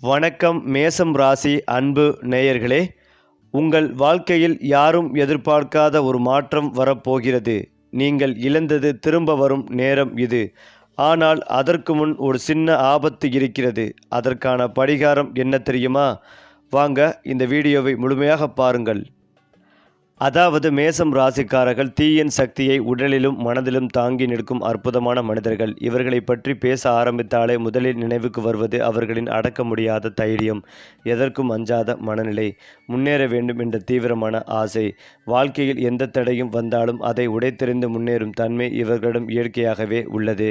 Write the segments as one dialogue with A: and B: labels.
A: வணக்கம் மேசம் ராசி அன்பு நேயர்களே, உங்கள் வாழ்க்கையில் யாரும் எதிர்பார்க்காத ஒரு மாற்றம் வரப்போகிறது. நீங்கள் இழந்தது திரும்ப வரும் நேரம் இது. ஆனால் அதற்கு முன் ஒரு சின்ன ஆபத்து இருக்கிறது. அதற்கான பரிகாரம் என்ன தெரியுமா? வாங்க இந்த வீடியோவை முழுமையாக பாருங்கள். அதாவது மேசம் ராசிக்காரர்கள் தீயின் சக்தியை உடலிலும் மனதிலும் தாங்கி நிற்கும் அற்புதமான மனிதர்கள். இவர்களை பற்றி பேச ஆரம்பித்தாலே முதலில் நினைவுக்கு வருவது அவர்களின் அடக்க முடியாத தைரியம், எதற்கும் அஞ்சாத மனநிலை, முன்னேற வேண்டும் என்ற தீவிரமான ஆசை. வாழ்க்கையில் எந்த தடையும் வந்தாலும் அதை உடைத்தெறிந்து முன்னேறும் தன்மை இவர்களிடம் இயற்கையாகவே உள்ளது.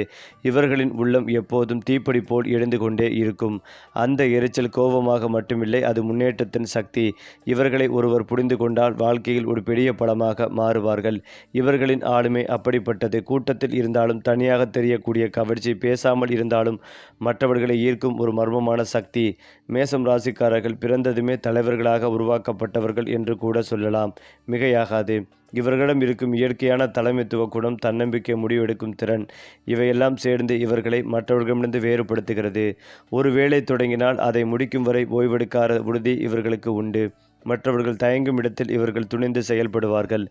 A: இவர்களின் உள்ளம் எப்போதும் தீப்பொறி போல் எரிந்து கொண்டே இருக்கும். அந்த எரிச்சல் கோபமாக மட்டுமில்லை, அது முன்னேற்றத்தின் சக்தி. இவர்களை ஒருவர் புரிந்து கொண்டால் வாழ்க்கையில் ஒரு பெரிய பலமாக மாறுவார்கள். இவர்களின் ஆளுமை அப்படிப்பட்டது. கூட்டத்தில் இருந்தாலும் தனியாக தெரியக்கூடிய கவர்ச்சி, பேசாமல் இருந்தாலும் மற்றவர்களை ஈர்க்கும் ஒரு மர்மமான சக்தி. மேசம் ராசிக்காரர்கள் பிறந்ததுமே தலைவர்களாக உருவாக்கப்பட்டவர்கள் என்று கூட சொல்லலாம், மிகையாகாது. இவர்களிடம் இருக்கும் இயற்கையான தலைமைத்துவ குணம், தன்னம்பிக்கை, முடிவெடுக்கும் திறன், இவையெல்லாம் சேர்ந்து இவர்களை மற்றவர்களிடமிருந்து வேறுபடுத்துகிறது. ஒரு வேலை தொடங்கினால் அதை முடிக்கும் வரை ஓய்வெடுக்காத உறுதி இவர்களுக்கு உண்டு. மற்றவர்கள் தயங்கும் இடத்தில் இவர்கள் துணிந்து செயல்படுவார்கள்.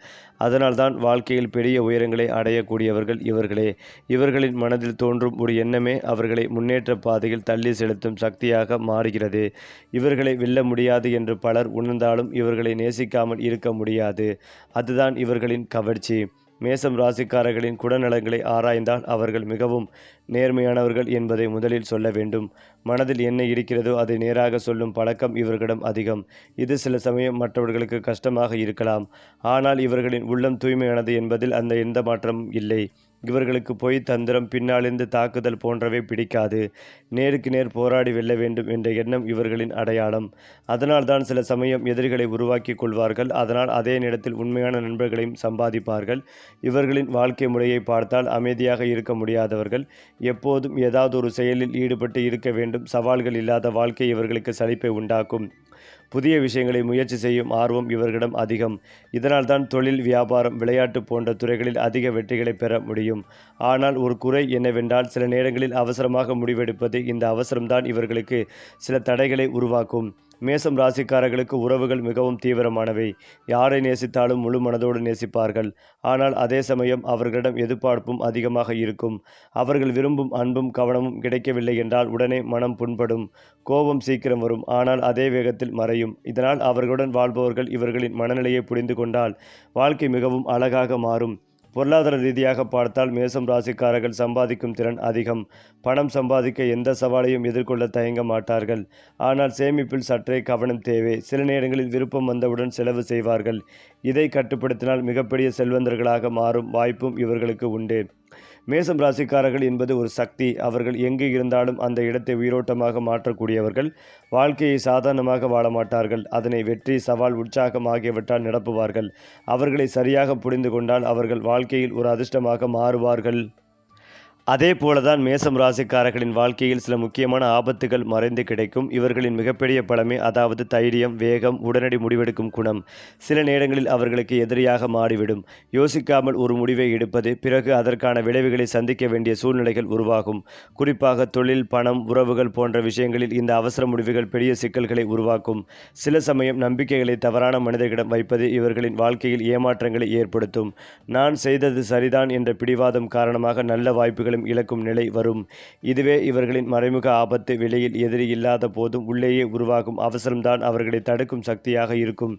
A: அதனால்தான் வாழ்க்கையில் பெரிய உயரங்களை அடையக்கூடியவர்கள் இவர்களே. இவர்களின் மனதில் தோன்றும் ஒரு எண்ணமே அவர்களை முன்னேற்ற பாதையில் தள்ளி செலுத்தும் சக்தியாக மாறுகிறது. இவர்களை வெல்ல முடியாது என்று பலர் உணர்ந்தாலும் இவர்களை நேசிக்காமல் இருக்க முடியாது. அதுதான் இவர்களின் கவர்ச்சி. மேசம் ராசிக்காரர்களின் குணநலங்களை ஆராய்ந்தால் அவர்கள் மிகவும் நேர்மையானவர்கள் என்பதை முதலில் சொல்ல வேண்டும். மனதில் என்ன இருக்கிறதோ அதை நேராக சொல்லும் பழக்கம் இவர்களிடம் அதிகம். இது சில சமயம் மற்றவர்களுக்கு கஷ்டமாக இருக்கலாம். ஆனால் இவர்களின் உள்ளம் தூய்மையானது என்பதில் அந்த எந்த மாற்றமும் இல்லை. இவர்களுக்கு பொய், தந்திரம், பின்னாலிருந்து தாக்குதல் போன்றவை பிடிக்காது. நேருக்கு நேர் போராடி வெல்ல வேண்டும் என்ற எண்ணம் இவர்களின் அடையாளம். அதனால்தான் சில சமயம் எதிரிகளை உருவாக்கி கொள்வார்கள். அதனால் அதே நேரத்தில் உண்மையான நண்பர்களையும் சம்பாதிப்பார்கள். இவர்களின் வாழ்க்கை முறையை பார்த்தால் அமைதியாக இருக்க முடியாதவர்கள். எப்போதும் ஏதாவது ஒரு செயலில் ஈடுபட்டு இருக்க வேண்டும். சவால்கள் இல்லாத வாழ்க்கை இவர்களுக்கு சலிப்பை உண்டாக்கும். புதிய விஷயங்களை முயற்சி செய்யும் ஆர்வம் இவர்களிடம் அதிகம். இதனால்தான் தொழில், வியாபாரம், விளையாட்டு போன்ற துறைகளில் அதிக வெற்றிகளை பெற முடியும். ஆனால் ஒரு குறை என்னவென்றால் சில நேரங்களில் அவசரமாக முடிவெடுப்பது. இந்த அவசரம்தான் இவர்களுக்கு சில தடைகளை உருவாக்கும். மேசம் ராசிக்காரர்களுக்கு உறவுகள் மிகவும் தீவிரமானவை. யாரை நேசித்தாலும் முழு மனதோடு நேசிப்பார்கள். ஆனால் அதே சமயம் அவர்களிடம் எதிர்பார்ப்பும் அதிகமாக இருக்கும். அவர்கள் விரும்பும் அன்பும் கவனமும் கிடைக்கவில்லை என்றால் உடனே மனம் புண்படும். கோபம் சீக்கிரம் வரும், ஆனால் அதே வேகத்தில் மறையும். இதனால் அவர்களுடன் வாழ்பவர்கள் இவர்களின் மனநிலையை புரிந்து கொண்டால் வாழ்க்கை மிகவும் அழகாக மாறும். பொருளாதார ரீதியாக பார்த்தால் மேசம் ராசிக்காரர்கள் சம்பாதிக்கும் திறன் அதிகம். பணம் சம்பாதிக்க எந்த சவாலையும் எதிர்கொள்ள தயங்க மாட்டார்கள். ஆனால் சேமிப்பில் சற்றே கவனம் தேவை. சில நேரங்களில் விருப்பம் வந்தவுடன் செலவு செய்வார்கள். இதை கட்டுப்படுத்தினால் மிகப்பெரிய செல்வந்தர்களாக மாறும் வாய்ப்பும் இவர்களுக்கு உண்டு. மேசம் ராசிக்காரர்கள் என்பது ஒரு சக்தி. அவர்கள் எங்கு இருந்தாலும் அந்த இடத்தை உயிரோட்டமாக மாற்றக்கூடியவர்கள். வாழ்க்கையை சாதாரணமாக வாழ மாட்டார்கள். அதனை வெற்றி, சவால், உற்சாகம் ஆகியவற்றால் நிரப்புவார்கள். அவர்களை சரியாக புரிந்து கொண்டால் அவர்கள் வாழ்க்கையில் ஒரு அதிர்ஷ்டமாக மாறுவார்கள். அதே போலதான் மேசம் ராசிக்காரர்களின் வாழ்க்கையில் சில முக்கியமான ஆபத்துகள் மறைந்து கிடைக்கும். இவர்களின் மிகப்பெரிய பலமே அதாவது தைரியம், வேகம், உடனடி முடிவெடுக்கும் குணம் சில நேரங்களில் அவர்களுக்கு எதிரியாக மாறிவிடும். யோசிக்காமல் ஒரு முடிவை எடுப்பது, பிறகு அதற்கான விளைவுகளை சந்திக்க வேண்டிய சூழ்நிலைகள் உருவாகும். குறிப்பாக தொழில், பணம், உறவுகள் போன்ற விஷயங்களில் இந்த அவசர முடிவுகள் பெரிய சிக்கல்களை உருவாக்கும். சில சமயம் நம்பிக்கைகளை தவறான மனிதர்களிடம் வைப்பது இவர்களின் வாழ்க்கையில் ஏமாற்றங்களை ஏற்படுத்தும். நான் செய்தது சரிதான் என்ற பிடிவாதம் காரணமாக நல்ல வாய்ப்புகள் இழக்கும் நிலை வரும். இதுவே இவர்களின் மறைமுக ஆபத்து. வெளியில் எதிரி இல்லாத போதும் உள்ளேயே உருவாகும் அவசரம்தான் அவர்களை தடுக்கும் சக்தியாக இருக்கும்.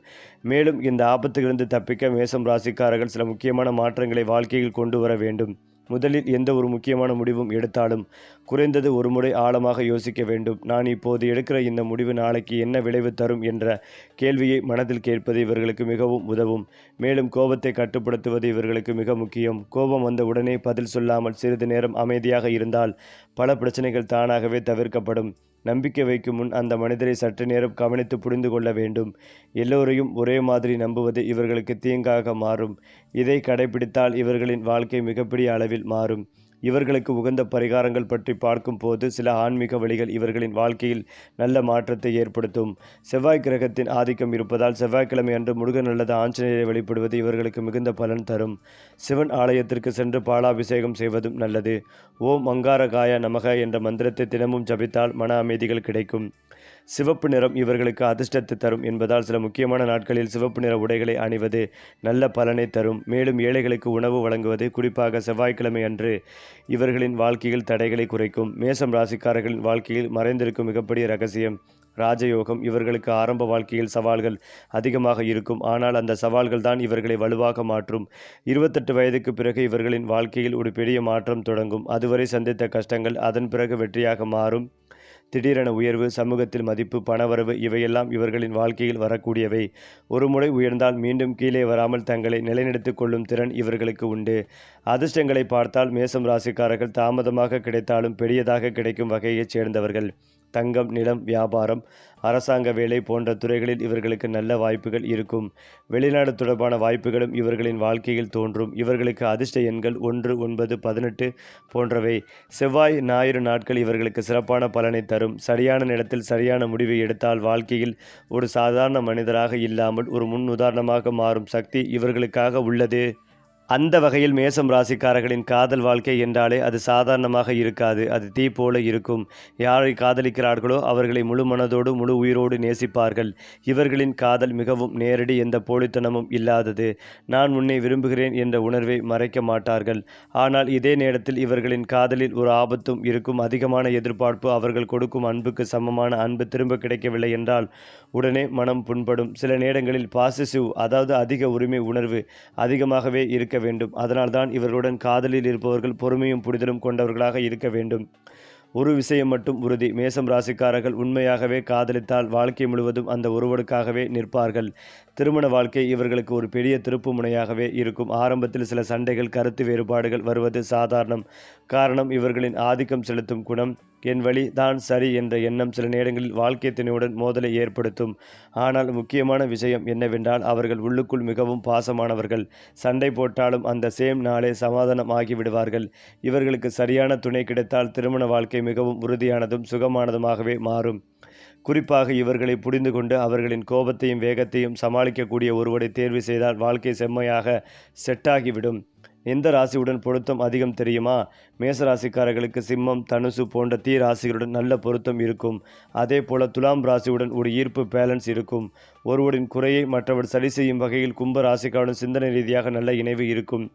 A: மேலும் இந்த ஆபத்துகளிலிருந்து தப்பிக்க மேசம் ராசிக்காரர்கள் சில முக்கியமான மாற்றங்களை வாழ்க்கையில் கொண்டு வர வேண்டும். முதலில் எந்த ஒரு முக்கியமான முடிவும் எடுத்தாலும் குறைந்தது ஒரு முறை ஆழமாக யோசிக்க வேண்டும். நான் இப்போது எடுக்கிற இந்த முடிவு நாளைக்கு என்ன விளைவு தரும் என்ற கேள்வியை மனதில் கேட்பது இவர்களுக்கு மிகவும் உதவும். மேலும் கோபத்தை கட்டுப்படுத்துவது இவர்களுக்கு மிக முக்கியம். கோபம் வந்த உடனே பதில் சொல்லாமல் சிறிது நேரம் அமைதியாக இருந்தால் பல பிரச்சனைகள் தானாகவே தவிர்க்கப்படும். நம்பிக்கை வைக்கும் முன் அந்த மனிதரை சற்று நேரம் கவனித்து புரிந்து கொள்ள வேண்டும். எல்லோரையும் ஒரே மாதிரி நம்புவது இவர்களுக்கு தீங்காக மாறும். இதை கடைபிடித்தால் இவர்களின் வாழ்க்கை மிகப்பெரிய அளவில் மாறும். இவர்களுக்கு உகந்த பரிகாரங்கள் பற்றி பார்க்கும் போது சில ஆன்மீக வழிகள் இவர்களின் வாழ்க்கையில் நல்ல மாற்றத்தை ஏற்படுத்தும். செவ்வாய் கிரகத்தின் ஆதிக்கம் இருப்பதால் செவ்வாய்க்கிழமை அன்று முருகன் அல்லது ஆஞ்சநேயரை வழிபடுவது இவர்களுக்கு மிகுந்த பலன் தரும். சிவன் ஆலயத்திற்கு சென்று பாலாபிஷேகம் செய்வதும் நல்லது. ஓம் அங்காரகாய நமக என்ற மந்திரத்தை தினமும் ஜபித்தால் மன அமைதிகள் கிடைக்கும். சிவப்பு நிறம் இவர்களுக்கு அதிர்ஷ்டத்தை தரும் என்பதால் சில முக்கியமான நாட்களில் சிவப்பு நிற உடைகளை அணிவது நல்ல பலனை தரும். மேலும் ஏழைகளுக்கு உணவு வழங்குவது, குறிப்பாக செவ்வாய்க்கிழமை அன்று, இவர்களின் வாழ்க்கையில் தடைகளை குறைக்கும். மேசம் ராசிக்காரர்களின் வாழ்க்கையில் மறைந்திருக்கும் மிகப்பெரிய ரகசியம் ராஜயோகம். இவர்களுக்கு ஆரம்ப வாழ்க்கையில் சவால்கள் அதிகமாக இருக்கும். ஆனால் அந்த சவால்கள் தான் இவர்களை வலுவாக மாற்றும். 28 வயதுக்கு பிறகு இவர்களின் வாழ்க்கையில் ஒரு பெரிய மாற்றம் தொடங்கும். அதுவரை சந்தித்த கஷ்டங்கள் அதன் பிறகு வெற்றியாக மாறும். திடீரென உயர்வு, சமூகத்தில் மதிப்பு, பணவரவு இவையெல்லாம் இவர்களின் வாழ்க்கையில் வரக்கூடியவை. ஒரு முறை உயர்ந்தால் மீண்டும் கீழே வராமல் தங்களை நிலைநிறுத்திக் கொள்ளும் திறன் இவர்களுக்கு உண்டு. அதிர்ஷ்டங்களை பார்த்தால் மேசம் ராசிக்காரர்கள் தாமதமாக கிடைத்தாலும் பெரியதாக கிடைக்கும் வகையைச் சேர்ந்தவர்கள். தங்கம், நிலம், வியாபாரம், அரசாங்க வேலை போன்ற துறைகளில் இவர்களுக்கு நல்ல வாய்ப்புகள் இருக்கும். வெளிநாடு தொடர்பான வாய்ப்புகளும் இவர்களின் வாழ்க்கையில் தோன்றும். இவர்களுக்கு அதிர்ஷ்ட எண்கள் 1, 9, 18 போன்றவை. செவ்வாய், ஞாயிறு நாட்கள் இவர்களுக்கு சிறப்பான பலனை தரும். சரியான நேரத்தில் சரியான முடிவை எடுத்தால் வாழ்க்கையில் ஒரு சாதாரண மனிதராக இல்லாமல் ஒரு முன் உதாரணமாக மாறும் சக்தி இவர்களுக்காக உள்ளது. அந்த வகையில் மேசம் ராசிக்காரர்களின் காதல் வாழ்க்கை என்றாலே அது சாதாரணமாக இருக்காது. அது தீ போல இருக்கும். யாரை காதலிக்கிறார்களோ அவர்களை முழு மனதோடு முழு உயிரோடு நேசிப்பார்கள். இவர்களின் காதல் மிகவும் நேரடி, எந்த போலித்தனமும் இல்லாதது. நான் உன்னை விரும்புகிறேன் என்ற உணர்வை மறைக்க மாட்டார்கள். ஆனால் இதே நேரத்தில் இவர்களின் காதலில் ஒரு ஆபத்தும் இருக்கும். அதிகமான எதிர்பார்ப்பு. அவர்கள் கொடுக்கும் அன்புக்கு சமமான அன்பு திரும்ப கிடைக்கவில்லை என்றால் உடனே மனம் புண்படும். சில நேரங்களில் பாசிசிவ், அதாவது அதிக உரிமை உணர்வு அதிகமாகவே இருக்க வேண்டும். அதனால்தான் இவர்களுடன் காதலில் இருப்பவர்கள் பொறுமையும் புரிதலும் கொண்டவர்களாக இருக்க வேண்டும். ஒரு விஷயம் மட்டும் உறுதி, மேசம் ராசிக்காரர்கள் உண்மையாகவே காதலித்தால் வாழ்க்கை முழுவதும் அந்த ஒருவருக்காகவே நிற்பார்கள். திருமண வாழ்க்கை இவர்களுக்கு ஒரு பெரிய திருப்பு முனையாகவே இருக்கும். ஆரம்பத்தில் சில சண்டைகள், கருத்து வேறுபாடுகள் வருவது சாதாரணம். காரணம் இவர்களின் ஆதிக்கம் செலுத்தும் குணம். என் வழி தான் சரி என்ற எண்ணம் சில நேரங்களில் வாழ்க்கை துணையுடன் மோதலை ஏற்படுத்தும். ஆனால் முக்கியமான விஷயம் என்னவென்றால் அவர்கள் உள்ளுக்குள் மிகவும் பாசமானவர்கள். சண்டை போட்டாலும் அந்த சேம் நாளே சமாதானம் ஆகிவிடுவார்கள். இவர்களுக்கு சரியான துணை கிடைத்தால் திருமண வாழ்க்கை மிகவும் உறுதியானதும் சுகமானதுமாகவே மாறும். குறிப்பாக இவர்களை புரிந்து கொண்டு அவர்களின் கோபத்தையும் வேகத்தையும் சமாளிக்கக்கூடிய ஒருவரை தேர்வு செய்தால் வாழ்க்கை செம்மையாக செட்டாகிவிடும். எந்த ராசியுடன் பொருத்தம் அதிகம் தெரியுமா? மேசராசிக்காரர்களுக்கு சிம்மம், தனுசு போன்ற தீ ராசிகளுடன் நல்ல பொருத்தம் இருக்கும். அதே போல துலாம் ராசியுடன் ஒரு ஈர்ப்பு பேலன்ஸ் இருக்கும். ஒருவரின் குறையை மற்றவர் சரி செய்யும் வகையில் கும்ப ராசிக்காருடன் சிந்தனை ரீதியாக நல்ல இணைவு இருக்கும்.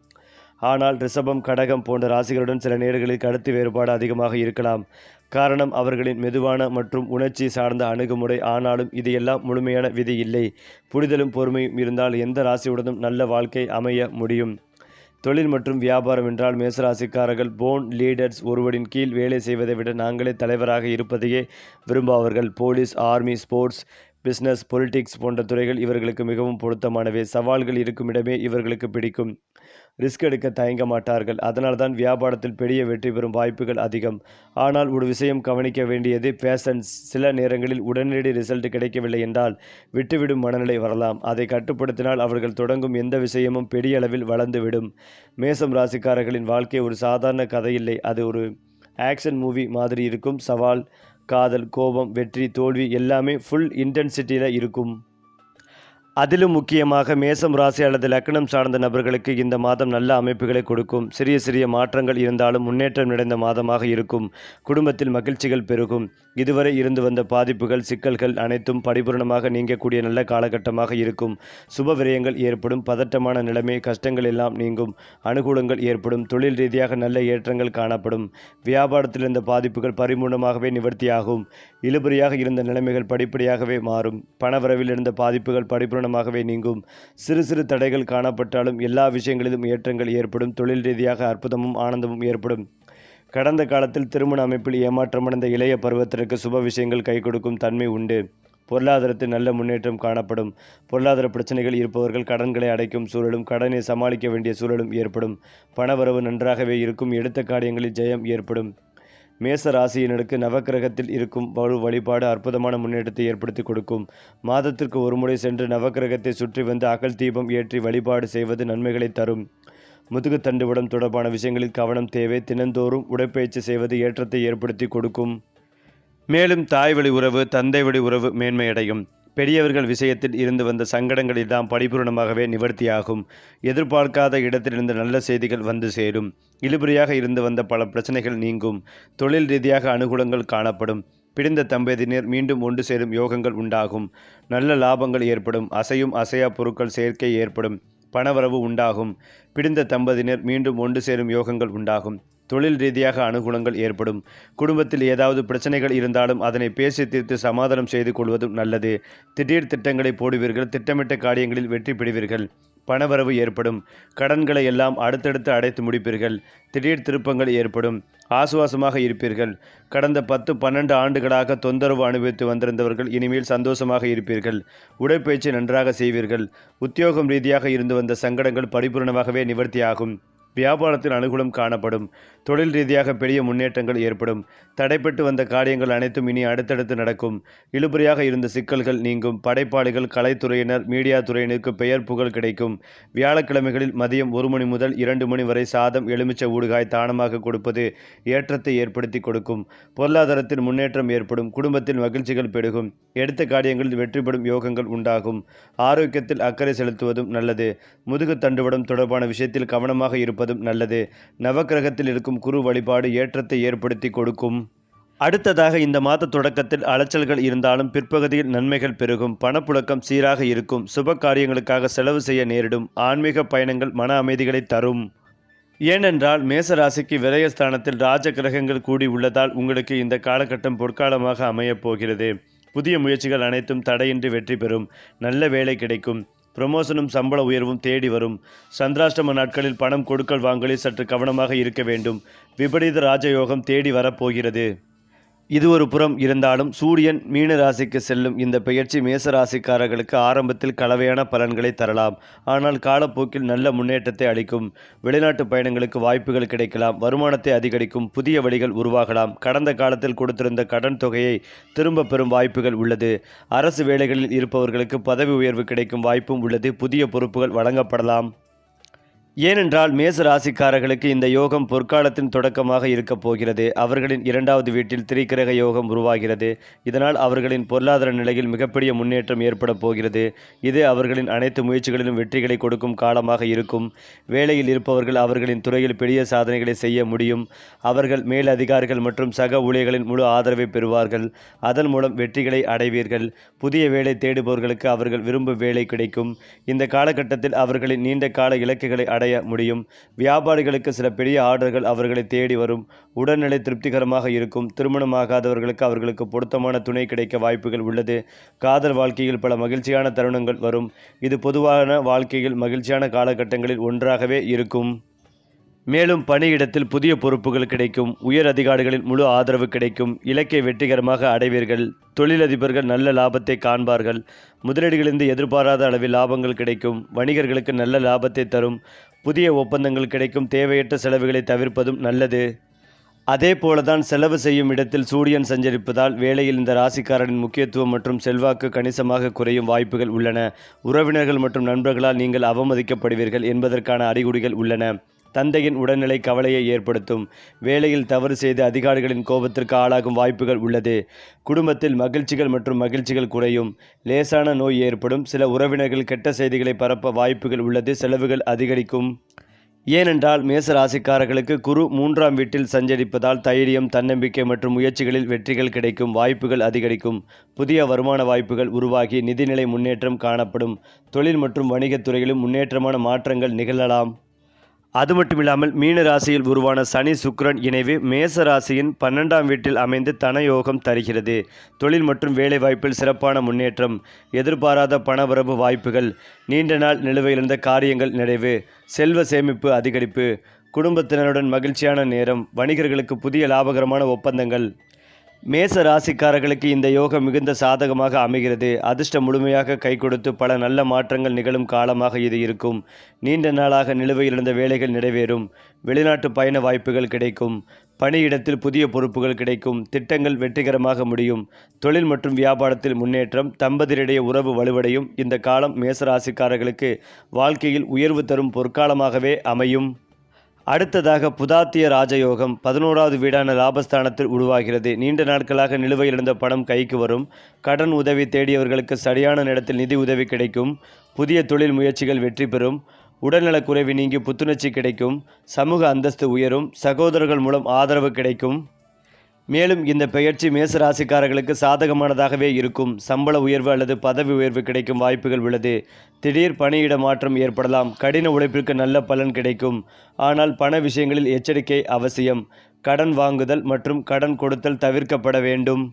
A: ஆனால் ரிஷபம், கடகம் போன்ற ராசிகளுடன் சில நேரங்களில் கருத்து வேறுபாடு அதிகமாக இருக்கலாம். காரணம் அவர்களின் மெதுவான மற்றும் உணர்ச்சி சார்ந்த அணுகுமுறை. ஆனாலும் இது எல்லாம் முழுமையான விதி இல்லை. புரிதலும் பொறுமையும் இருந்தால் எந்த ராசியுடனும் நல்ல வாழ்க்கை அமைய முடியும். தொழில் மற்றும் வியாபாரம் என்றால் மேசராசிக்காரர்கள் போன் லீடர்ஸ். ஒருவரின் கீழ் வேலை செய்வதை விட நாங்களே தலைவராக இருப்பதையே விரும்புபவர்கள். Police, army, sports, business, politics போன்ற துறைகள் இவர்களுக்கு மிகவும் பொருத்தமானவை. சவால்கள் இருக்கும் இடமே இவர்களுக்கு பிடிக்கும். ரிஸ்க் எடுக்க தயங்க மாட்டார்கள். அதனால்தான் வியாபாரத்தில் பெரிய வெற்றி பெறும் வாய்ப்புகள் அதிகம். ஆனால் ஒரு விஷயம் கவனிக்க வேண்டியது பேஷன்ஸ். சில நேரங்களில் உடனடி ரிசல்ட் கிடைக்கவில்லை என்றால் விட்டுவிடும் மனநிலை வரலாம். அதை கட்டுப்படுத்தினால் அவர்கள் தொடங்கும் எந்த விஷயமும் பெரிய அளவில் வளர்ந்துவிடும். மேசம் ராசிக்காரர்களின் வாழ்க்கை ஒரு சாதாரண கதையில்லை. அது ஒரு ஆக்ஷன் மூவி மாதிரி இருக்கும். சவால், காதல், கோபம், வெற்றி, தோல்வி எல்லாமே ஃபுல் இன்டென்சிட்டியில் இருக்கும். அதிலும் முக்கியமாக மேசம் ராசி அல்லது லக்னம் சார்ந்த நபர்களுக்கு இந்த மாதம் நல்ல அமைப்புகளை கொடுக்கும். சிறிய சிறிய மாற்றங்கள் இருந்தாலும் முன்னேற்றம் நிறைந்த மாதமாக இருக்கும். குடும்பத்தில் மகிழ்ச்சிகள் பெருகும். இதுவரை இருந்து வந்த பாதிப்புகள், சிக்கல்கள் அனைத்தும் பரிபூர்ணமாக நீங்கக்கூடிய நல்ல காலகட்டமாக இருக்கும். சுப விரயங்கள் ஏற்படும். பதட்டமான நிலைமை, கஷ்டங்கள் எல்லாம் நீங்கும். அனுகூலங்கள் ஏற்படும். தொழில் ரீதியாக நல்ல ஏற்றங்கள் காணப்படும். வியாபாரத்தில் இருந்த பாதிப்புகள் பரிபூர்ணமாகவே நிவர்த்தியாகும். இழுபறியாக இருந்த நிலைமைகள் படிப்படியாகவே மாறும். பணவரவில் இருந்த பாதிப்புகள் பரிபூர்ணமாகவே நீங்கும். சிறு சிறு தடைகள் காணப்பட்டாலும் எல்லா விஷயங்களிலும் ஏற்றங்கள் ஏற்படும். தொழில் ரீதியாக அற்புதமும் ஆனந்தமும் ஏற்படும். கடந்த காலத்தில் திருமண அமைப்பில் ஏமாற்றமடைந்த இளைய பருவத்திற்கு சுப விஷயங்கள் கை கொடுக்கும் தன்மை உண்டு. பொருளாதாரத்தில் நல்ல முன்னேற்றம் காணப்படும். பொருளாதார பிரச்சனைகள் இருப்பவர்கள் கடன்களை அடைக்கும் சூழலும் கடனை சமாளிக்க வேண்டிய சூழலும் ஏற்படும். பணவரவு நன்றாகவே இருக்கும். எடுத்த காரியங்களில் ஜெயம் ஏற்படும். மேச ராசியினருக்கு நவக்கிரகத்தில் இருக்கும் வழிபாடு அற்புதமான முன்னேற்றத்தை ஏற்படுத்தி கொடுக்கும். மாதத்திற்கு ஒரு முறை சென்று நவக்கிரகத்தை சுற்றி வந்து அகல் தீபம் ஏற்றி வழிபாடு செய்வது நன்மைகளை தரும். முதுகுத்தண்டுவடம் தொடர்பான விஷயங்களில் கவனம் தேவை. தினந்தோறும் உடற்பயிற்சி செய்வது ஏற்றத்தை ஏற்படுத்தி கொடுக்கும். மேலும் தாய் வழி உறவு, தந்தை வழி உறவு மேன்மையடையும். பெரியவர்கள் விஷயத்தில் இருந்து வந்த சங்கடங்கள் எல்லாம் பரிபூர்ணமாகவே நிவர்த்தியாகும். எதிர்பார்க்காத இடத்திலிருந்து நல்ல செய்திகள் வந்து சேரும். இழுபறியாக இருந்து வந்த பல பிரச்சனைகள் நீங்கும். தொழில் ரீதியாக அனுகூலங்கள் காணப்படும். பிரிந்த தம்பதியினர் மீண்டும் ஒன்று சேரும் யோகங்கள் உண்டாகும். நல்ல லாபங்கள் ஏற்படும். அசையும் அசையா பொருட்கள் சேர்க்கை ஏற்படும். பணவரவு உண்டாகும். பிரிந்த தம்பதியினர் மீண்டும் ஒன்று சேரும் யோகங்கள் உண்டாகும். தொழில் ரீதியாக அனுகூலங்கள் ஏற்படும். குடும்பத்தில் ஏதாவது பிரச்சனைகள் இருந்தாலும் அதனை பேசி தீர்த்து சமாதானம் செய்து கொள்வதும் நல்லது. திடீர் திட்டங்களை போடுவீர்கள். திட்டமிட்ட காரியங்களில் வெற்றி பெறுவீர்கள். பணவரவு ஏற்படும். கடன்களை எல்லாம் அடுத்தடுத்து அடைத்து முடிப்பீர்கள். திடீர் திருப்பங்கள் ஏற்படும். ஆசுவாசமாக இருப்பீர்கள். கடந்த 10-12 ஆண்டுகளாக தொந்தரவு அனுபவித்து வந்திருந்தவர்கள் இனிமேல் சந்தோஷமாக இருப்பீர்கள். உடற்பயிற்சி நன்றாக செய்வீர்கள். உத்தியோகம் ரீதியாக இருந்து வந்த சங்கடங்கள் பரிபூர்ணமாகவே நிவர்த்தியாகும். வியாபாரத்தில் அனுகூலம் காணப்படும். தொழில் ரீதியாக பெரிய முன்னேற்றங்கள் ஏற்படும். தடைப்பட்டு வந்த காரியங்கள் அனைத்தும் இனி அடுத்தடுத்து நடக்கும். இழுபறியாக இருந்த சிக்கல்கள் நீங்கும். படைப்பாளிகள், கலைத்துறையினர், மீடியா துறையினருக்கு பெயர் புகழ் கிடைக்கும். வியாழக்கிழமைகளில் மதியம் 1 மணி முதல் 2 மணி வரை சாதம், எலுமிச்சை ஊறுகாய் தானமாக கொடுப்பது ஏற்றத்தை ஏற்படுத்தி கொடுக்கும். பொருளாதாரத்தில் முன்னேற்றம் ஏற்படும். குடும்பத்தில் மகிழ்ச்சிகள் பெருகும். எடுத்த காரியங்களில் வெற்றி பெறும் யோகங்கள் உண்டாகும். ஆரோக்கியத்தில் அக்கறை செலுத்துவதும் நல்லது. முதுகு தண்டுவடம் தொடர்பான விஷயத்தில் கவனமாக இருப்பதும் நல்லது. நவக்கிரகத்தில் இருக்கும் குரு வழிபாடு ஏற்றத்தை ஏற்படுத்தி கொடுக்கும். அடுத்ததாக இந்த மாத தொடக்கத்தில் அலைச்சல்கள் இருந்தாலும் பிற்பகுதியில் நன்மைகள் பெருகும். பணப்புழக்கம் சீராக இருக்கும். சுப காரியங்களுக்காக செலவு செய்ய நேரிடும். ஆன்மீக பயணங்கள் மன அமைதிகளை தரும். ஏனென்றால் மேசராசிக்கு விரயஸ்தானத்தில் ராஜ கிரகங்கள் கூடி உள்ளதால் உங்களுக்கு இந்த காலகட்டம் பொற்காலமாக அமையப் போகிறது. புதிய முயற்சிகள் அனைத்தும் தடையின்றி வெற்றி பெறும். நல்ல வேலை கிடைக்கும். ப்ரமோஷனும் சம்பள உயர்வும் தேடி வரும். சந்திராஷ்டம நாட்களில் பணம் கொடுக்கல் வாங்கலில் சற்று கவனமாக இருக்க வேண்டும். விபரீத ராஜயோகம் தேடி வரப்போகிறது. இது ஒரு புறம் இருந்தாலும் சூரியன் மீன ராசிக்கு செல்லும் இந்த பெயர்ச்சி மேசராசிக்காரர்களுக்கு ஆரம்பத்தில் கலவையான பலன்களை தரலாம். ஆனால் காலப்போக்கில் நல்ல முன்னேற்றத்தை அளிக்கும். வெளிநாட்டு பயணங்களுக்கு வாய்ப்புகள் கிடைக்கலாம். வருமானத்தை அதிகரிக்கும். புதிய வழிகள் உருவாகலாம். கடந்த காலத்தில் கொடுத்திருந்த கடன் தொகையை திரும்ப பெறும் வாய்ப்புகள் உள்ளது. அரசு வேலைகளில் இருப்பவர்களுக்கு பதவி உயர்வு கிடைக்கும் வாய்ப்பும் உள்ளது. புதிய பொறுப்புகள் வழங்கப்படலாம். ஏனென்றால் மேச ராசிக்காரர்களுக்கு இந்த யோகம் பொற்காலத்தின் தொடக்கமாக இருக்கப் போகிறது. அவர்களின் 2வது வீட்டில் திரிகிரக யோகம் உருவாகிறது. இதனால் அவர்களின் பொருளாதார நிலையில் மிகப்பெரிய முன்னேற்றம் ஏற்பட போகிறது. இது அவர்களின் அனைத்து முயற்சிகளிலும் வெற்றிகளை கொடுக்கும் காலமாக இருக்கும். வேலையில் இருப்பவர்கள் அவர்களின் துறையில் பெரிய சாதனைகளை செய்ய முடியும். அவர்கள் மேல் அதிகாரிகள் மற்றும் சக ஊழியர்களின் முழு ஆதரவை பெறுவார்கள். அதன் மூலம் வெற்றிகளை அடைவீர்கள். புதிய வேலை தேடுபவர்களுக்கு அவர்கள் விரும்பும் வேலை கிடைக்கும். இந்த காலகட்டத்தில் அவர்களின் நீண்ட கால இலக்குகளை அடைய முடியும். வியாபாரிகளுக்கு சில பெரிய ஆர்டர்கள் அவர்களை தேடி வரும். உடல்நிலை திருப்திகரமாக இருக்கும். திருமணமாகாதவர்களுக்கு அவர்களுக்கு பொருத்தமான துணை கிடைக்க வாய்ப்புகள் உள்ளது. காதல் வாழ்க்கையில் பல மகிழ்ச்சியான தருணங்கள் வரும். இது பொதுவான வாழ்க்கையில் மகிழ்ச்சியான காலகட்டங்களில் ஒன்றாகவே இருக்கும். மேலும் பணியிடத்தில் புதிய பொறுப்புகள் கிடைக்கும். உயர் அதிகாரிகளின் முழு ஆதரவு கிடைக்கும். இலக்கை வெற்றிகரமாக அடைவீர்கள். தொழிலதிபர்கள் நல்ல லாபத்தை காண்பார்கள். முதலீடுகளிலிருந்து எதிர்பாராத அளவில் லாபங்கள் கிடைக்கும். வணிகர்களுக்கு நல்ல லாபத்தை தரும். புதிய ஒப்பந்தங்கள் கிடைக்கும். தேவையற்ற செலவுகளை தவிர்ப்பதும் நல்லது. அதே போலதான் செலவு செய்யும் இடத்தில் சூரியன் சஞ்சரிப்பதால் வேலையில் இந்த ராசிக்காரனின் முக்கியத்துவம் மற்றும் செல்வாக்கு கணிசமாக குறையும் வாய்ப்புகள் உள்ளன. உறவினர்கள் மற்றும் நண்பர்களால் நீங்கள் அவமதிக்கப்படுவீர்கள் என்பதற்கான அறிகுறிகள் உள்ளன. தந்தையின் உடல்நிலை கவலையை ஏற்படுத்தும். வேலையில் தவறு செய்து அதிகாரிகளின் கோபத்திற்கு ஆளாகும் வாய்ப்புகள் உள்ளது. குடும்பத்தில் மகிழ்ச்சிகள் குறையும். லேசான நோய் ஏற்படும். சில உறவினர்கள் கெட்ட செய்திகளை பரப்ப வாய்ப்புகள் உள்ளது. செலவுகள் அதிகரிக்கும். ஏனென்றால் மேச ராசிக்காரர்களுக்கு குரு 3ஆம் வீட்டில் சஞ்சரிப்பதால் தைரியம், தன்னம்பிக்கை மற்றும் முயற்சிகளில் வெற்றிகள் கிடைக்கும். வாய்ப்புகள் அதிகரிக்கும். புதிய வருமான வாய்ப்புகள் உருவாகி நிதிநிலை முன்னேற்றம் காணப்படும். தொழில் மற்றும் வணிகத் துறையிலும் முன்னேற்றமான மாற்றங்கள் நிகழலாம். அது மட்டுமில்லாமல் மீன ராசியில் உருவான சனி சுக்கிரன் இணைவு மேச ராசியின் 12ஆம் வீட்டில் அமைந்து தனயோகம் தருகிறது. தொழில் மற்றும் வேலை வாய்ப்பில் சிறப்பான முன்னேற்றம். எதிர்பாராத பணவரவு வாய்ப்புகள். நீண்ட நாள் நிலுவையிலிருந்த காரியங்கள் நிறைவு. செல்வ சேமிப்பு அதிகரிப்பு. குடும்பத்தினருடன் மகிழ்ச்சியான நேரம். வணிகர்களுக்கு புதிய லாபகரமான ஒப்பந்தங்கள். மேச ராசிக்காரர்களுக்கு இந்த யோகம் மிகுந்த சாதகமாக அமைகிறது. அதிர்ஷ்டம் முழுமையாக கை கொடுத்து பல நல்ல மாற்றங்கள் நிகழும் காலமாக இது இருக்கும். நீண்ட நாளாக நிலுவையில் இருந்த வேலைகள் நிறைவேறும். வெளிநாட்டு பயண வாய்ப்புகள் கிடைக்கும். பணியிடத்தில் புதிய பொறுப்புகள் கிடைக்கும். திட்டங்கள் வெற்றிகரமாக முடியும். தொழில் மற்றும் வியாபாரத்தில் முன்னேற்றம். தம்பதியரிடையே உறவு வலுவடையும். இந்த காலம் மேச ராசிக்காரர்களுக்கு வாழ்க்கையில் உயர்வு தரும் பொற்காலமாகவே அமையும். அடுத்ததாக புதாத்திய ராஜயோகம் 11வது வீடான லாபஸ்தானத்தில் உருவாகிறது. நீண்ட நாட்களாக நிலுவையில் இருந்த பணம் கைக்கு வரும். கடன் உதவி தேடியவர்களுக்கு சரியான நேரத்தில் நிதி உதவி கிடைக்கும். புதிய தொழில் முயற்சிகள் வெற்றி பெறும். உடல்நலக் குறைவு நீங்கி புத்துணர்ச்சி கிடைக்கும். சமூக அந்தஸ்து உயரும். சகோதரர்கள் மூலம் ஆதரவு கிடைக்கும். மேலும் இந்த பெயர்ச்சி மேச ராசிக்காரர்களுக்கு சாதகமானதாகவே இருக்கும். சம்பள உயர்வு அல்லது பதவி உயர்வு கிடைக்கும் வாய்ப்புகள் உள்ளது. திடீர் பணியிட மாற்றம் ஏற்படலாம். கடின உழைப்பிற்கு நல்ல பலன் கிடைக்கும். ஆனால் பண விஷயங்களில் எச்சரிக்கை அவசியம். கடன் வாங்குதல் மற்றும் கடன் கொடுத்தல் தவிர்க்கப்பட வேண்டும்.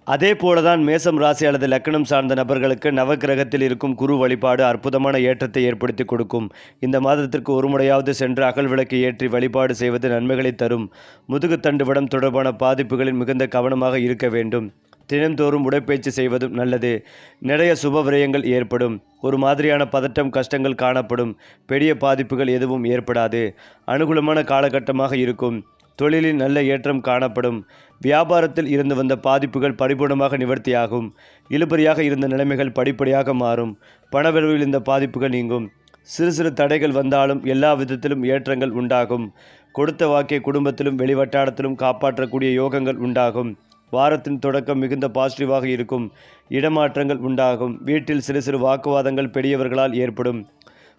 A: அதே போலதான் மேசம் ராசி அல்லது லக்னம் சார்ந்த நபர்களுக்கு நவக்கிரகத்தில் இருக்கும் குரு வழிபாடு அற்புதமான ஏற்றத்தை ஏற்படுத்தி கொடுக்கும். இந்த மாதத்திற்கு ஒரு முறையாவது சென்று அகல் விளக்கு ஏற்றி வழிபாடு செய்வது நன்மைகளை தரும். முதுகுத்தண்டு விடம் தொடர்பான பாதிப்புகளில் மிகுந்த கவனமாக இருக்க வேண்டும். தினந்தோறும் உடற்பயிற்சி செய்வதும் நல்லது. நிறைய சுப விரயங்கள் ஏற்படும். ஒரு மாதிரியான பதட்டம் கஷ்டங்கள் காணப்படும். பெரிய பாதிப்புகள் எதுவும் ஏற்படாது. அனுகூலமான காலகட்டமாக இருக்கும். தொழிலில் நல்ல ஏற்றம் காணப்படும். வியாபாரத்தில் இருந்து வந்த பாதிப்புகள் பரிபூர்ணமாக நிவர்த்தியாகும். இழுபறியாக இருந்த நிலைமைகள் படிப்படியாக மாறும். பணவரவில் இந்த பாதிப்புகள் நீங்கும். சிறு சிறு தடைகள் வந்தாலும் எல்லா விதத்திலும் ஏற்றங்கள் உண்டாகும். கொடுத்த வாக்கை குடும்பத்திலும் வெளிவட்டாரத்திலும் காப்பாற்றக்கூடிய யோகங்கள் உண்டாகும். வாரத்தின் தொடக்கம் மிகுந்த பாசிட்டிவாக இருக்கும். இடமாற்றங்கள் உண்டாகும். வீட்டில் சிறு சிறு வாக்குவாதங்கள் பெரியவர்களால் ஏற்படும்.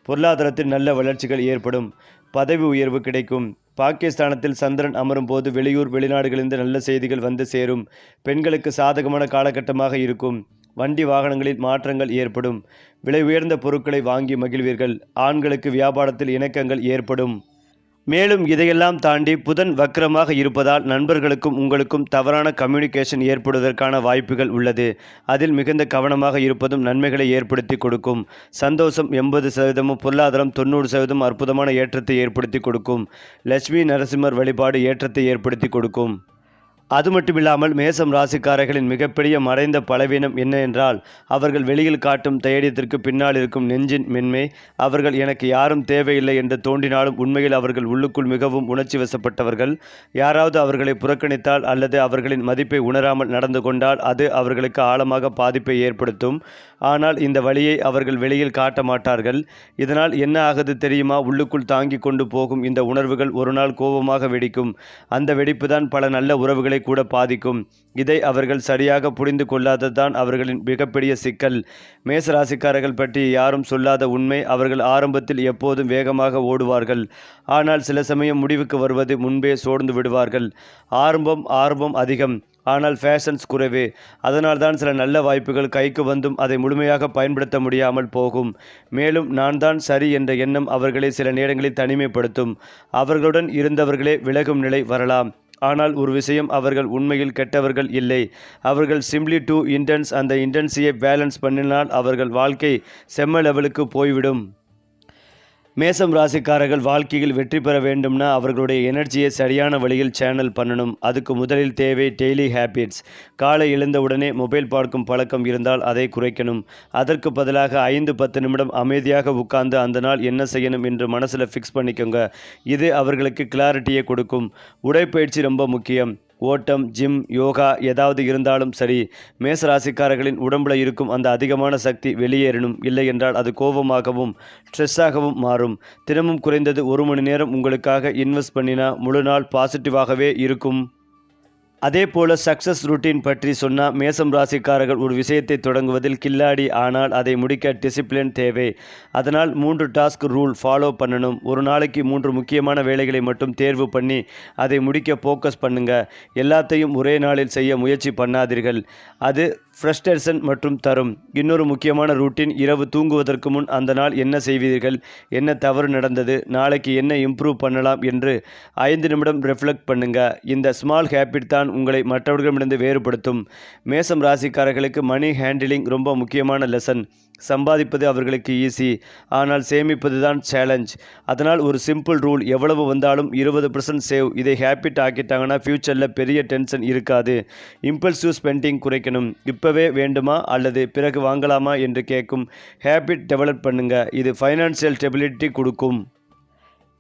A: பொருளாதாரத்தில் நல்ல வளர்ச்சிகள் ஏற்படும். பதவி உயர்வு கிடைக்கும். பாகிஸ்தானத்தில் சந்திரன் அமரும் போது வெளியூர் வெளிநாடுகளிலிருந்து நல்ல செய்திகள் வந்து சேரும். பெண்களுக்கு சாதகமான காலகட்டமாக இருக்கும். வண்டி வாகனங்களில் மாற்றங்கள் ஏற்படும். விலை உயர்ந்த பொருட்களை வாங்கி மகிழ்வீர்கள். ஆண்களுக்கு வியாபாரத்தில் இணக்கங்கள் ஏற்படும். மேலும் இதையெல்லாம் தாண்டி புதன் வக்ரமாக இருப்பதால் நண்பர்களுக்கும் உங்களுக்கும் தவறான கம்யூனிகேஷன் ஏற்படுவதற்கான வாய்ப்புகள் உள்ளது. அதில் மிகுந்த கவனமாக இருப்பதும் நன்மைகளை ஏற்படுத்தி கொடுக்கும். சந்தோஷம் 80%, பொருளாதாரம் 90% அற்புதமான ஏற்றத்தை ஏற்படுத்தி கொடுக்கும். லட்சுமி நரசிம்மர் வழிபாடு ஏற்றத்தை ஏற்படுத்தி கொடுக்கும். அது மட்டுமில்லாமல் மேசம் ராசிக்காரர்களின் மிகப்பெரிய மறைந்த பலவீனம் என்ன என்றால் அவர்கள் வெளியில் காட்டும் தைரியத்திற்கு பின்னால் இருக்கும் நெஞ்சின் மென்மை. அவர்கள் எனக்கு யாரும் தேவையில்லை என்று தோன்றினாலும் உண்மையில் அவர்கள் உள்ளுக்குள் மிகவும் உணர்ச்சி வசப்பட்டவர்கள். யாராவது அவர்களை புறக்கணித்தால் அல்லது அவர்களின் மதிப்பை உணராமல் நடந்து கொண்டால் அது அவர்களுக்கு ஆழமாக பாதிப்பை ஏற்படுத்தும். ஆனால் இந்த வழியை அவர்கள் வெளியில் காட்ட மாட்டார்கள். இதனால் என்ன ஆகுது தெரியுமா? உள்ளுக்குள் தாங்கி கொண்டு போகும் இந்த உணர்வுகள் ஒரு நாள் கோபமாக வெடிக்கும். அந்த வெடிப்பு தான் பல நல்ல உறவுகளை கூட பாதிக்கும். இதை அவர்கள் சரியாக புரிந்து கொள்ளாததுதான் அவர்களின் மிகப்பெரிய சிக்கல். மேசராசிக்காரர்கள் பற்றி யாரும் சொல்லாத உண்மை, அவர்கள் ஆரம்பத்தில் எப்போதும் வேகமாக ஓடுவார்கள். ஆனால் சில சமயம் முடிவுக்கு வருவது முன்பே சோர்ந்து விடுவார்கள். ஆரம்பம் அதிகம், ஆனால் ஃபேஷன்ஸ் குறைவு. அதனால்தான் சில நல்ல வாய்ப்புகள் கைக்கு வந்தும் அதை முழுமையாக பயன்படுத்த முடியாமல் போகும். மேலும் நான் தான் சரி என்ற எண்ணம் அவர்களை சில நேரங்களில் தனிமைப்படுத்தும். அவர்களுடன் இருந்தவர்களே விலகும் நிலை வரலாம். ஆனால் ஒரு விஷயம், அவர்கள் உண்மையில் கெட்டவர்கள் இல்லை. அவர்கள் சிம்ப்ளி டூ இன்டென்ஸ். அந்த இன்டென்சியை பேலன்ஸ் பண்ணினால் அவர்கள் வாழ்க்கை செம்ம லெவலுக்கு போய்விடும். மேசம் ராசிக்காரர்கள் வாழ்க்கையில் வெற்றி பெற வேண்டும்னா அவர்களுடைய எனர்ஜியை சரியான வழியில் சேனல் பண்ணணும். அதுக்கு முதலில் தேவை டெய்லி ஹேபிட்ஸ். காலை எழுந்தவுடனே மொபைல் பார்க்கும் பழக்கம் இருந்தால் அதை குறைக்கணும். அதற்கு பதிலாக 5-10 நிமிடம் அமைதியாக உட்கார்ந்து அந்த நாள் என்ன செய்யணும் என்று மனசில் ஃபிக்ஸ் பண்ணிக்கோங்க. இது அவர்களுக்கு கிளாரிட்டியை கொடுக்கும். உடற்பயிற்சி ரொம்ப முக்கியம். ஓட்டம், ஜிம், யோகா ஏதாவது இருந்தாலும் சரி. மேசராசிக்காரர்களின் உடம்புல இருக்கும் அந்த அதிகமான சக்தி வெளியேறணும். இல்லை என்றால் அது கோபமாகவும் ஸ்ட்ரெஸ்ஸாகவும் மாறும். தினமும் குறைந்தது 1 மணி நேரம் உங்களுக்காக இன்வெஸ்ட் பண்ணினா முழு நாள் பாசிட்டிவாகவே இருக்கும். அதே போல சக்ஸஸ் ரூட்டீன் பற்றி சொன்னால் மேசம் ராசிக்காரர்கள் ஒரு விஷயத்தை தொடங்குவதில் கில்லாடி, ஆனால் அதை முடிக்க டிசிப்ளின் தேவை. அதனால் 3 டாஸ்க் ரூல் ஃபாலோ பண்ணணும். ஒரு நாளைக்கு 3 முக்கியமான வேலைகளை மட்டும் தேர்வு பண்ணி அதை முடிக்க ஃபோக்கஸ் பண்ணுங்க. எல்லாத்தையும் ஒரே நாளில் செய்ய முயற்சி பண்ணாதீர்கள். அது ஃப்ரஸ்ட்ரேஷன் மற்றும் தரும். இன்னொரு முக்கியமான ரூட்டீன், இரவு தூங்குவதற்கு முன் அந்த நாள் என்ன செய்வீர்கள், என்ன தவறு நடந்தது, நாளைக்கு என்ன இம்ப்ரூவ் பண்ணலாம் என்று 5 நிமிடம் ரிஃப்ளெக்ட் பண்ணுங்க. இந்த ஸ்மால் ஹேபிட் தான் உங்களை மற்றவர்களிடமிருந்து வேறுபடுத்தும். மேசம் ராசிக்காரர்களுக்கு மணி ஹேண்டிலிங் ரொம்ப முக்கியமான லெசன். சம்பாதிப்பது அவர்களுக்கு ஈஸி, ஆனால் சேமிப்பது தான் சேலஞ்ச். அதனால் ஒரு சிம்பிள் ரூல், எவ்வளவு வந்தாலும் 20% சேவ். இதை ஹேபிட் ஆக்கிட்டாங்கன்னா ஃப்யூச்சரில் பெரிய டென்ஷன் இருக்காது. இம்பல்சிவ் ஸ்பெண்டிங் குறைக்கணும். இப்போவே வேண்டுமா அல்லது பிறகு வாங்கலாமா என்று கேட்கும் ஹேபிட் டெவலப் பண்ணுங்க. இது ஃபைனான்சியல் ஸ்டெபிலிட்டி கொடுக்கும்.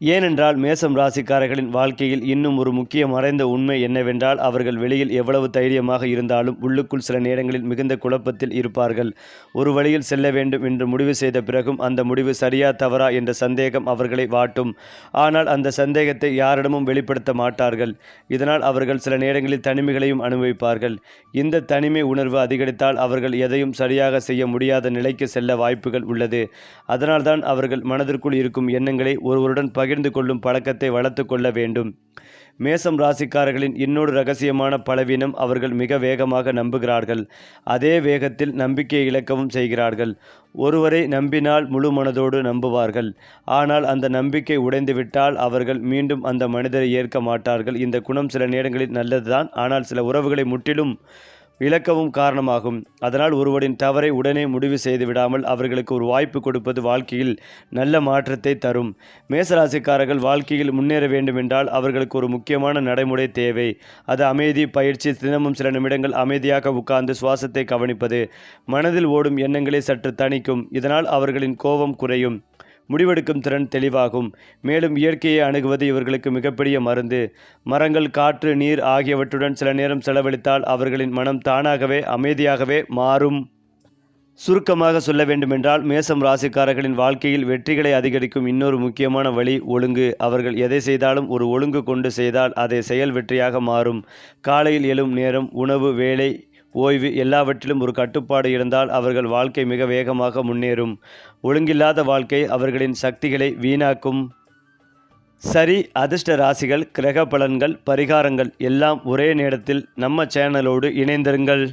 A: ஏனென்றால் மேசம் ராசிக்காரர்களின் வாழ்க்கையில் இன்னும் ஒரு முக்கிய மறைந்த உண்மை என்னவென்றால் அவர்கள் வெளியில் எவ்வளவு தைரியமாக இருந்தாலும் உள்ளுக்குள் சில நேரங்களில் மிகுந்த குழப்பத்தில் இருப்பார்கள். ஒரு வழியில் செல்ல வேண்டும் என்று முடிவு செய்த பிறகும் அந்த முடிவு சரியா தவறா என்ற சந்தேகம் அவர்களை வாட்டும். ஆனால் அந்த சந்தேகத்தை யாரிடமும் வெளிப்படுத்த மாட்டார்கள். இதனால் அவர்கள் சில நேரங்களில் தனிமைகளையும் அனுபவிப்பார்கள். இந்த தனிமை உணர்வு அதிகரித்தால் அவர்கள் எதையும் சரியாக செய்ய முடியாத நிலைக்கு செல்ல வாய்ப்புகள் உள்ளது. அதனால்தான் அவர்கள் மனதிற்குள் இருக்கும் எண்ணங்களை ஒருவருடன் பகிர்ந்து கொள்ளும் பழக்கத்தை வளர்த்து கொள்ள வேண்டும். மேசம் ராசிக்காரர்களின் இன்னொரு ரகசியமான பலவீனம், அவர்கள் மிக வேகமாக நம்புகிறார்கள். அதே வேகத்தில் நம்பிக்கையை இழக்கவும் செய்கிறார்கள். ஒருவரை நம்பினால் முழு மனதோடு நம்புவார்கள். ஆனால் அந்த நம்பிக்கை உடைந்துவிட்டால் அவர்கள் மீண்டும் அந்த மனிதரை ஏற்க மாட்டார்கள். இந்த குணம் சில நேரங்களில் நல்லதுதான், ஆனால் சில உறவுகளை முற்றிலும் இழக்கவும் காரணமாகும். அதனால் ஒருவரின் தவறை உடனே முடிவு செய்து விடாமல் அவர்களுக்கு ஒரு வாய்ப்பு கொடுப்பது வாழ்க்கையில் நல்ல மாற்றத்தை தரும். மேசராசிக்காரர்கள் வாழ்க்கையில் முன்னேற வேண்டுமென்றால் அவர்களுக்கு ஒரு முக்கியமான நடைமுறை தேவை. அது அமைதி, பயிற்சி. தினமும் சில நிமிடங்கள் அமைதியாக உட்கார்ந்து சுவாசத்தை கவனிப்பது மனதில் ஓடும் எண்ணங்களை சற்று தணிக்கும். இதனால் அவர்களின் கோபம் குறையும், முடிவெடுக்கும் திறன் தெளிவாகும். மேலும் இயற்கையை அணுகுவது இவர்களுக்கு மிகப்பெரிய மருந்து. மரங்கள், காற்று, நீர் ஆகியவற்றுடன் சில நேரம் செலவழித்தால் அவர்களின் மனம் தானாகவே அமைதியாகவே மாறும். சுருக்கமாக சொல்ல வேண்டுமென்றால், மேசம் ராசிக்காரர்களின் வாழ்க்கையில் வெற்றிகளை அதிகரிக்கும் இன்னொரு முக்கியமான வழி ஒழுங்கு. அவர்கள் எதை செய்தாலும் ஒரு ஒழுங்கு கொண்டு செய்தால் அதை செயல் வெற்றியாக மாறும். காலையில் எழும் நேரம், உணவு, வேலை, ஓய்வு எல்லாவற்றிலும் ஒரு கட்டுப்பாடு இருந்தால் அவர்கள் வாழ்க்கை மிக வேகமாக முன்னேறும். ஒழுங்கில்லாத வாழ்க்கை அவர்களின் சக்திகளை வீணாக்கும். சரி, அதிர்ஷ்ட ராசிகள், கிரக பலன்கள், பரிகாரங்கள் எல்லாம் ஒரே நேரத்தில் நம்ம சேனலோடு இணைந்திருங்கள்.